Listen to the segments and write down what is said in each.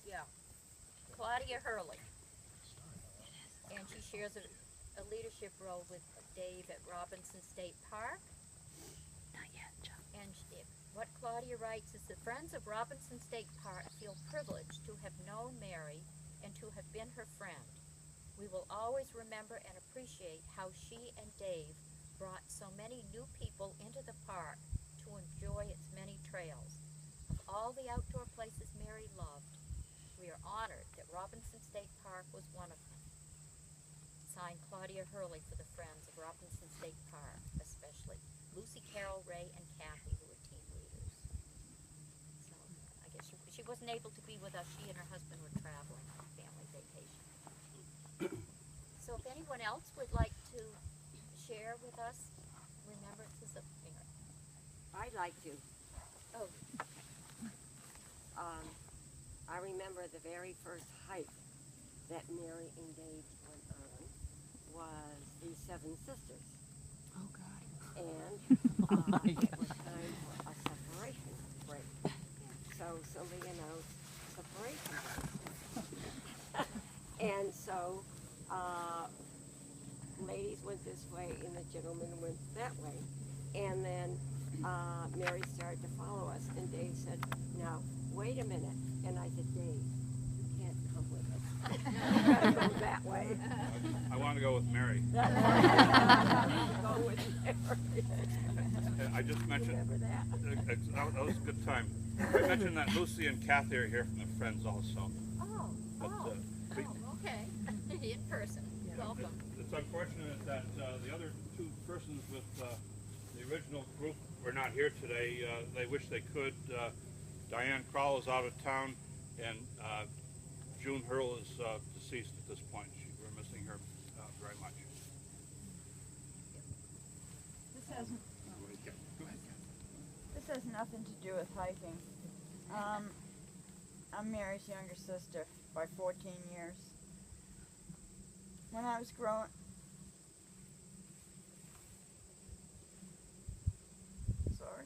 yeah, Claudia Hurley, and she shares a leadership role with Dave at Robinson State Park. Not yet, John. And what Claudia writes is the friends of Robinson State Park feel privileged to have known Mary and to have been her friend. We will always remember and appreciate how she and Dave brought so many new people into the park to enjoy its many trails. Of all the outdoor places Mary loved, we are honored that Robinson State Park was one of them. Signed, Claudia Hurley, for the friends of Robinson State Park, especially Lucy, Carol, Ray, and Kathy, who are team leaders. So I guess she wasn't able to be with us. She and her husband were traveling on a family vacation. So if anyone else would like to share with us remembrances of Mary. I'd like to. Oh, I remember the very first hike that Mary and Dave went on was the Seven Sisters. Oh, God. And Oh, it was time for a separation break. So Sylvia knows separation break. And so ladies went this way and the gentlemen went that way. And then Mary started to follow us, and Dave said, "Now, wait a minute." And I said, "Dave, you can't come with us. You gotta go that way." I want to go with Mary. Go with Mary. I just mentioned, Remember that? that was a good time. I mentioned that Lucy and Kathy are here from the Friends also. But, okay. In person. Welcome. It's unfortunate that the other two persons with the original group were not here today. They wish they could. Diane Kroll is out of town, and June Hurl is deceased at this point. We're missing her very much. This has nothing to do with hiking. I'm Mary's younger sister by 14 years. When I was growing... Sorry.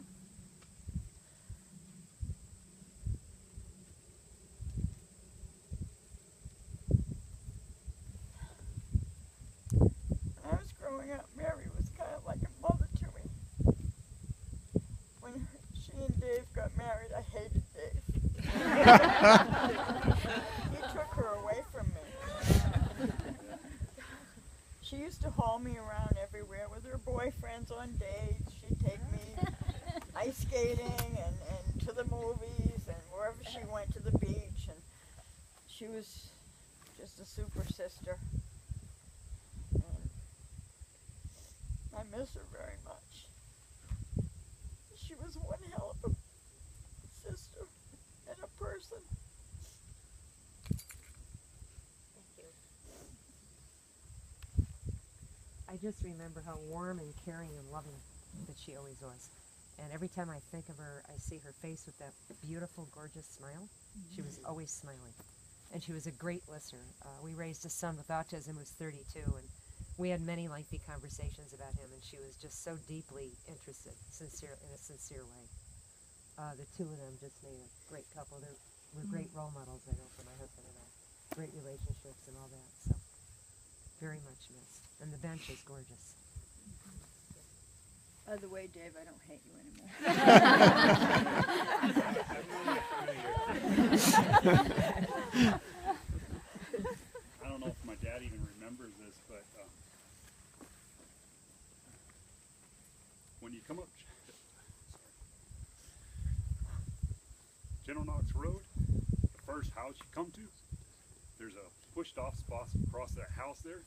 When I was growing up, Mary was kind of like a mother to me. When she and Dave got married, I hated Dave. He took her away from me. She used to haul me around everywhere with her boyfriends on dates. She'd take me ice skating and to the movies and wherever she went, to the beach. And she was just a super sister. And I miss her very much. She was one hell of a sister and a person. Thank you. I just remember how warm and caring and loving that she always was. And every time I think of her, I see her face with that beautiful, gorgeous smile. She was always smiling. And she was a great listener. We raised a son with autism who was 32, and we had many lengthy conversations about him, and she was just so deeply interested, in a sincere way. The two of them just made a great couple. They were great role models, I know, for my husband and I. Great relationships and all that, so very much missed. And the bench is gorgeous. By the way, Dave, I don't hate you anymore. I don't know if my dad even remembers this, but when you come up General Knox Road, the first house you come to, there's a pushed off spot across that house there.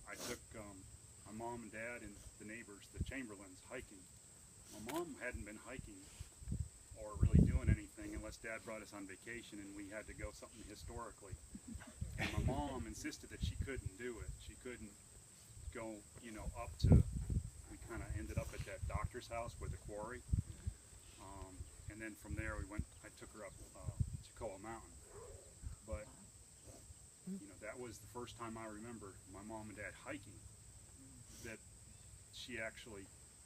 I took my mom and dad and the neighbors, the Chamberlains, hiking. My mom hadn't been hiking or really doing anything unless Dad brought us on vacation and we had to go something historically. And my mom insisted that she couldn't do it. She couldn't go, up to, we kind of ended up at that doctor's house with the quarry. And then from there I took her up Chacoa Mountain. But, that was the first time I remember my mom and dad hiking that she actually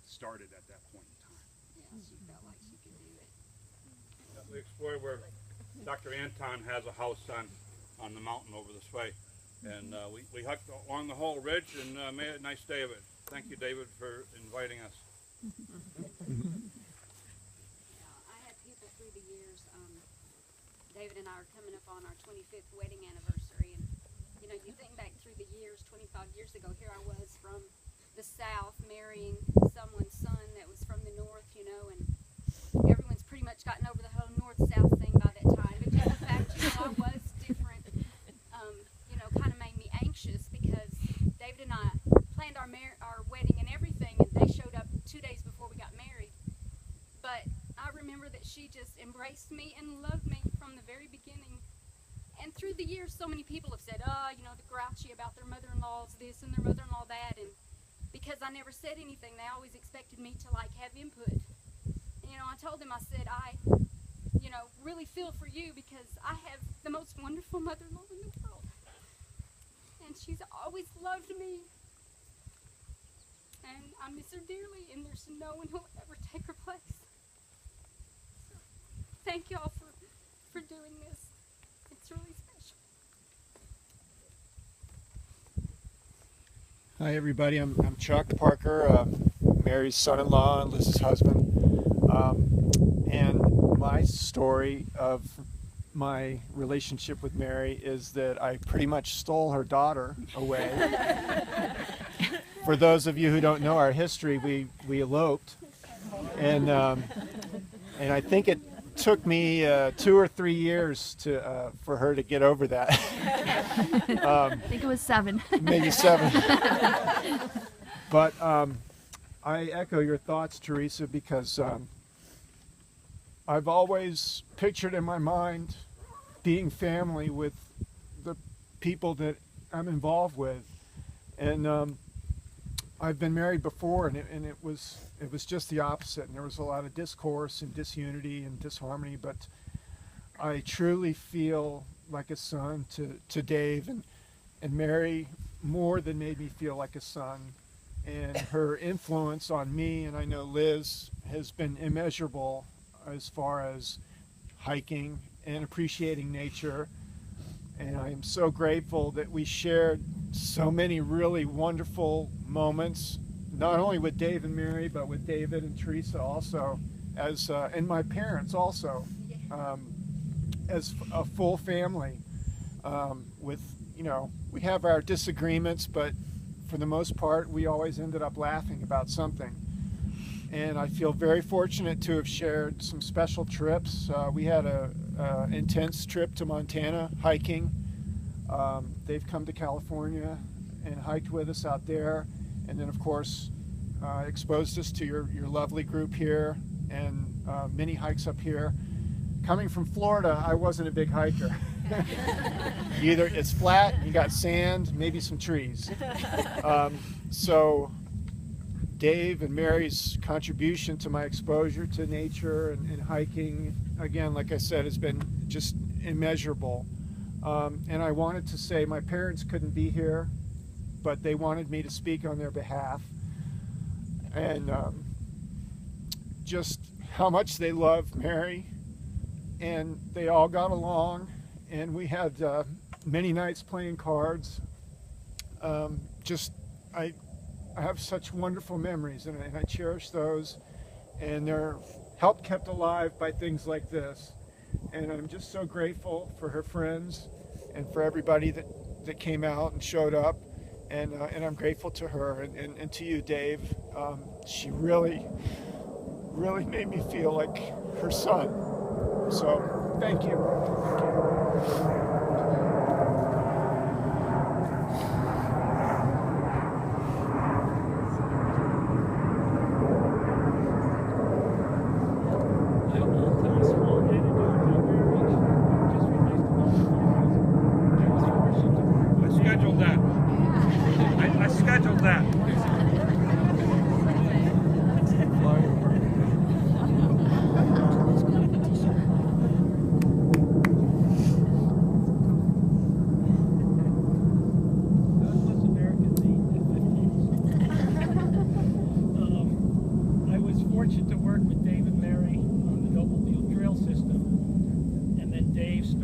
started at that point in time. Yeah, she felt like she could do it. where Dr. Anton has a house on the mountain over this way. And we hiked along the whole ridge and made a nice day of it. Thank you, David, for inviting us. I had people through the years. David and I are coming up on our 25th wedding anniversary, and you know, you think back through the years, 25 years ago, here I was from the South marrying someone's son that was from the North, you know, and everyone's pretty much gotten over the whole North-South thing by that time. But just the fact, you know, I was different, you know, kind of made me anxious because David and I planned our wedding and everything, and they showed up 2 days before we got married. But I remember that she just embraced me and loved me from the very beginning. And through the years, so many people have said, oh, you know, they're grouchy about their mother-in-law's this and their mother-in-law that. And because I never said anything, they always expected me to, like, have input. And, you know, I told them, I said, I, you know, really feel for you because I have the most wonderful mother-in-law in the world. And she's always loved me. And I miss her dearly, and there's no one who will ever take her place. So, thank y'all for doing this. It's really special. Hi everybody, I'm Chuck Parker, Mary's son-in-law and Liz's husband. And my story of my relationship with Mary is that I pretty much stole her daughter away. For those of you who don't know our history, we eloped, and I think it took me 2 or 3 years for her to get over that. I think it was 7. Maybe 7. But I echo your thoughts, Teresa, because I've always pictured in my mind being family with the people that I'm involved with, and I've been married before, and it was just the opposite, and there was a lot of discourse and disunity and disharmony. But I truly feel like a son to Dave, and Mary more than made me feel like a son, and her influence on me, and I know Liz, has been immeasurable as far as hiking and appreciating nature. And I am so grateful that we shared so many really wonderful moments, not only with Dave and Mary, but with David and Teresa also, as and my parents also, as a full family. With, you know, we have our disagreements, but for the most part, we always ended up laughing about something. And I feel very fortunate to have shared some special trips. We had a intense trip to Montana hiking. They've come to California and hiked with us out there, and then of course exposed us to your lovely group here, and many hikes up here. Coming from Florida, I wasn't a big hiker. Either it's flat, you got sand, maybe some trees. So Dave and Mary's contribution to my exposure to nature and hiking, again, like I said, has been just immeasurable. And I wanted to say my parents couldn't be here, but they wanted me to speak on their behalf. And just how much they love Mary, and they all got along, and we had many nights playing cards. I have such wonderful memories, and I cherish those, and they're helped kept alive by things like this. And I'm just so grateful for her friends and for everybody that came out and showed up, and I'm grateful to her and to you, Dave. She really made me feel like her son. So thank you.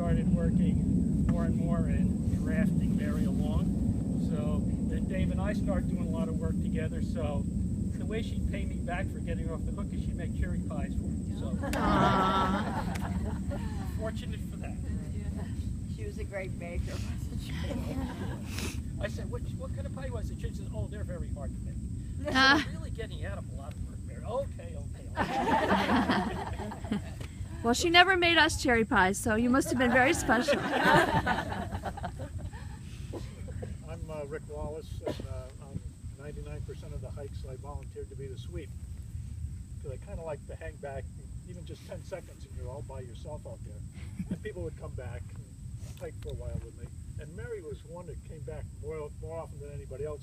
started working more and more in drafting Mary along. So then Dave and I started doing a lot of work together. So the way she'd pay me back for getting off the hook is she'd make cherry pies for me. So fortunate for that. She was a great baker, wasn't she? I said, what kind of pie was it? She says, oh, they're very hard to make. I said, we're really getting out of a lot of work, Mary. Okay. Well, she never made us cherry pies, so you must have been very special. I'm Rick Wallace, and on 99% of the hikes I volunteered to be the sweep. Because I kind of like to hang back, even just 10 seconds, and you're all by yourself out there. And people would come back and hike for a while with me. And Mary was one that came back more often than anybody else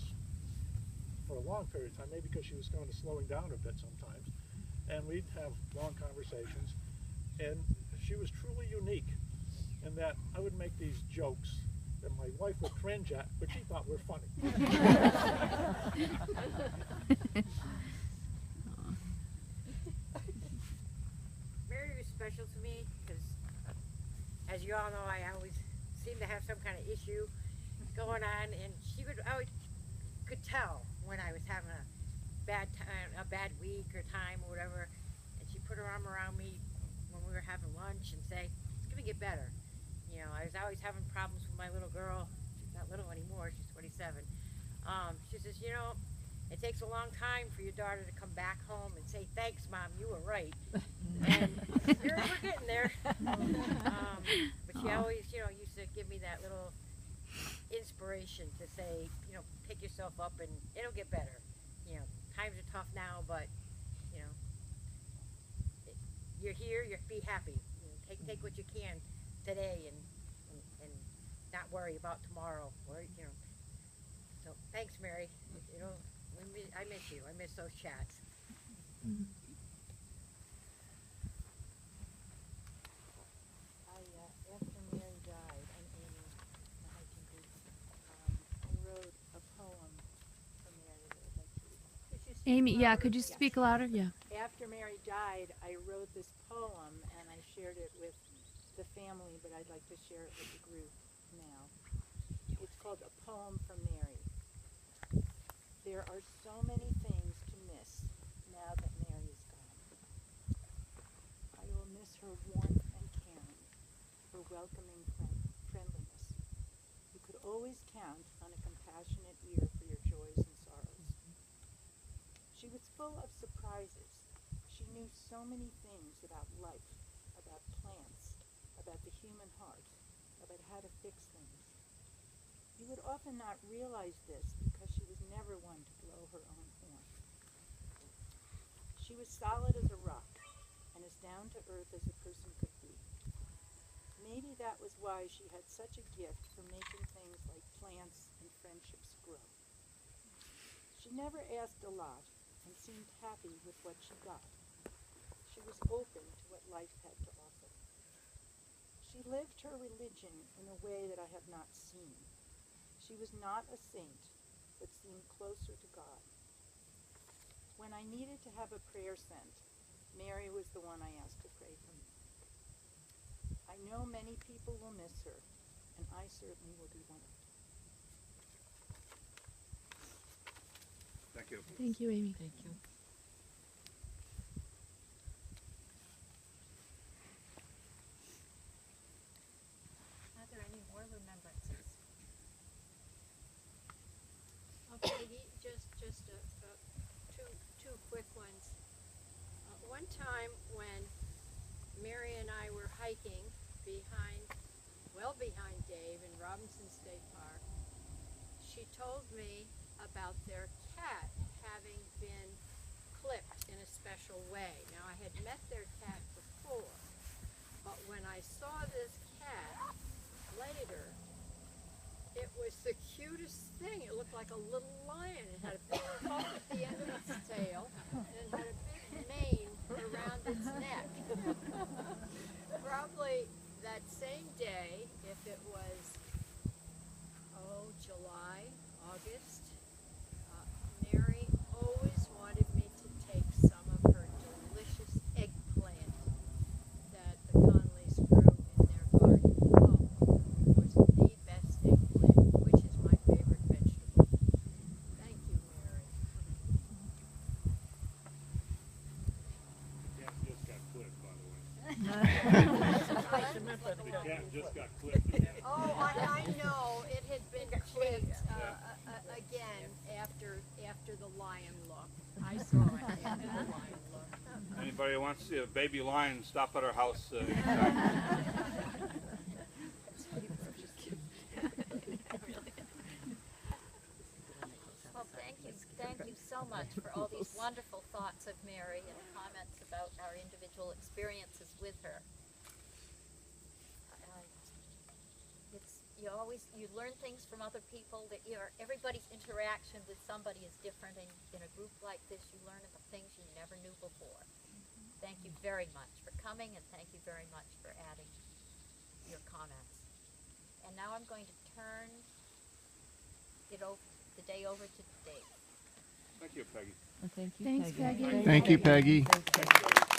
for a long period of time, maybe because she was kind of slowing down a bit sometimes. And we'd have long conversations. And she was truly unique in that I would make these jokes that my wife would cringe at, but she thought were funny. Mary was special to me because, as you all know, I always seem to have some kind of issue going on, and she would always could tell when I was having a bad time, a bad week or time or whatever, and she put her arm around me when we were having lunch and say, "It's gonna get better." You know, I was always having problems with my little girl. She's not little anymore. She's 27. She says, "You know, it takes a long time for your daughter to come back home and say, 'Thanks, Mom, you were right.'" And we're getting there. But she always, you know, used to give me that little inspiration to say, you know, pick yourself up and it'll get better. You know, times are tough now, but, you know, you're here, be happy. You know, take what you can today and not worry about tomorrow. Or, you know. So thanks, Mary. You know, I miss you. I miss those chats. After Mary died, and Amy, the hiking group, I wrote a poem for Mary that I'd like to read. Amy, yeah, could you speak louder? Yeah. After Mary died, I wrote this poem and I shared it with the family, but I'd like to share it with the group now. It's called A Poem from Mary. There are so many things to miss now that Mary is gone. I will miss her warmth and caring, her welcoming friendliness. You could always count on a compassionate ear for your joys and sorrows. She was full of surprises. She knew so many things about life, about plants, about the human heart, about how to fix things. You would often not realize this because she was never one to blow her own horn. She was solid as a rock and as down to earth as a person could be. Maybe that was why she had such a gift for making things like plants and friendships grow. She never asked a lot and seemed happy with what she got. She was open to what life had to offer. She lived her religion in a way that I have not seen. She was not a saint, but seemed closer to God. When I needed to have a prayer sent, Mary was the one I asked to pray for me. I know many people will miss her, and I certainly will be one of them. Thank you. Thank you, Amy. Thank you. Are there any more remembrances? Okay, just two quick ones. One time when Mary and I were hiking well behind Dave in Robinson State Park, she told me about their cat having been clipped in a special way. Now, I had met their cat before, but when I saw this cat later, it was the cutest thing. It looked like a little lion. It had a big poke at the end of its tail, and it had a big mane around its neck. Probably that same day, if it was, July, August, Mary always wanted me to take some of her delicious eggplant that the Conleys grew in their garden. Cat just got clipped. Oh, I know. It had been clipped again after the lion look. I saw it after the lion look. Anybody who wants to see a baby lion, stop at our house anytime. Well, thank you so much for all these wonderful thoughts of Mary and comments about our individual experiences with her. You learn things from other people that everybody's interaction with somebody is different, and in a group like this you learn the things you never knew before. Thank you very much for coming, and thank you very much for adding your comments. And now I'm going to turn the day over to Dave. Thank you, Peggy. Thanks, Peggy. Thank you, Peggy. Thank you.